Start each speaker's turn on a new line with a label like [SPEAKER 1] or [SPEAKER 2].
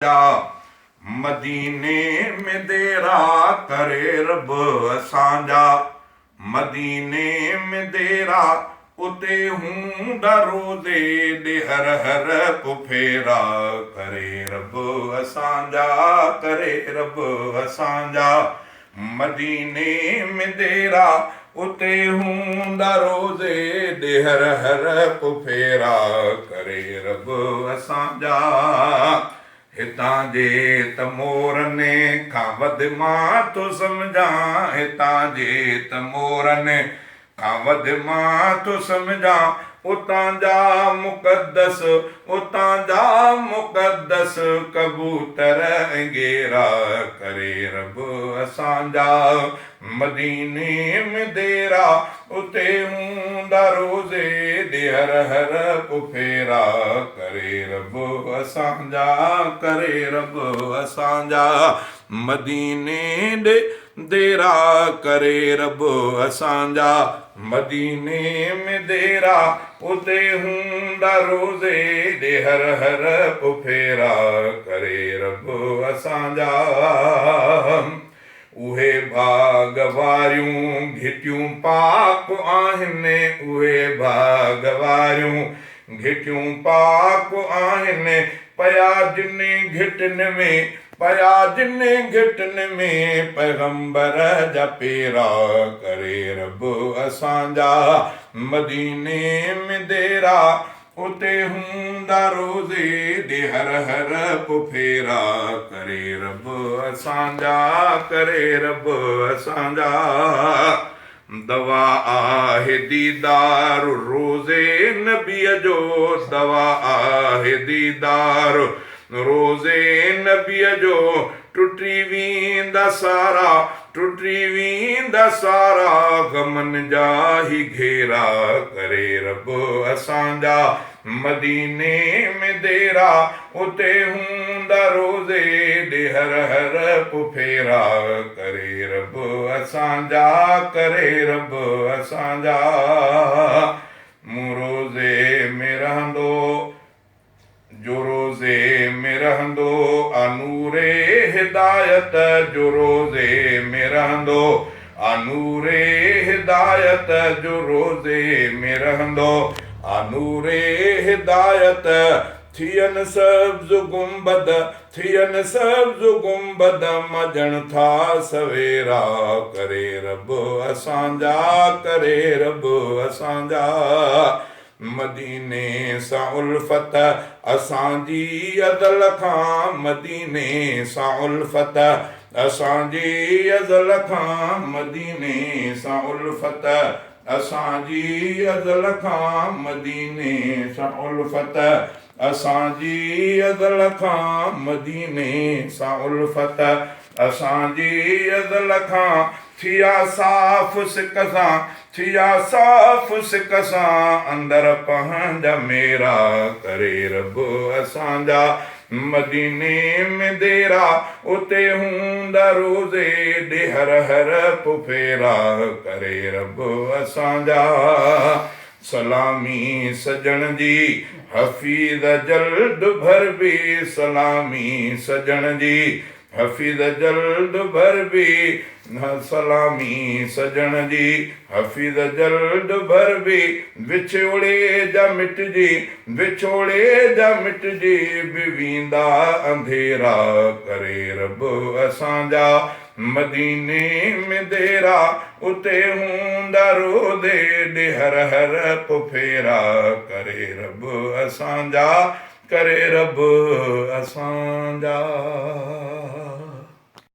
[SPEAKER 1] मदीने में देरा करे रब असांजा। मदीने में देरा उते हूंदा रोज़े दे हर हर पुफेरा करे रब असांजा, करे रब असांजा। मदीने में देरा उते हूंदा रोज़े दे हर हर पुफेरा करे रब असांजा। हितां जे त मोरनि खां वधि मां थो सम्झां, हितां जे त मोरनि खां वधि मां थो सम्झां। उतां जा मुक़दस, उतां जा मुक़दस कबूतर गेरा करे रब असांजा। मदीने में देरा उते हूंदा रोज़े दे हर हर पुफेरा करे रब असांजा, करे रब असांजा। मदीने ॾे देरा करे रब असांजा। मदीने में देरा उते हूंदा रोज़े दे हर हर पुफेरा करे रब असांजा। उहे भाग वारियूं घिटियूं पाक आहिनि, उहे भाग वारियूं घिटियूं पाक आहिनि। पया जिन घिटनि में, पया जिन घिटनि में पैगंबर जा पेरा करे रब असांजा। मदीने में देरा उते हूंदा रोज़े दे हर हर पुफेरा करे रब असांजा, करे रब असांजा। दवा आहे दीदार रोज़े नबीअ जो, दवा आहे दीदार रोज़े नबीअ जो। टुटी वेंदा सारा, टुटी वेंदा सारा गमन जा ही घेरा करे रब असांजा। मदीने में देरा उते हूंदा रोज़े दे हर हर पुफेरा करे रब असांजा, करे रब असांजा। मूं रोज़े में रहंदो, जो रोज़े में रहंदो अनूरे हिदायत, जो रोज़े में रहंदो अनूरे हिदायत, जो रोज़े में रहंदो अनूरे हिदायत। थियन सब्ज़ गुंबद, थियन सब्ज़ गुंबद मजण था सवेरा करे रब असांजा, करे रब असांजा। मदीने सां उल्फत असांजी अदल खां, मदीने सां उल्फत असांजी अदल खां, मदीने सां उल्फत असांजी अदल खां, मदीने सां उल्फत असांजी अदल खां, मदीने सां उल्फत असांजी अदल खां। थिया साफ़ सिक सां, थिया साफ़ सिक सां अंदर पंहिंजा मेरा करे रब असांजा। मदीने में देरा उते हूंदा रोज़े दे हर हर पुफेरा करे रब असांजा। सलामी सजण जी हफ़ीज़ जल्द भरबी, सलामी सजण जी हफ़ीज़ जल्द भरबी। सलामी सजण जी हफ़ीज़ जल्द भरबी। विछोड़े जा मिटजी, विछोड़े जा मिटजी बि वेंदा अंधेरा करे रब असांजा। मदीने में देरा उते हूंदा रोज़े दे हर हर पुफेरा करे रब असांजा, करे रब असांजा।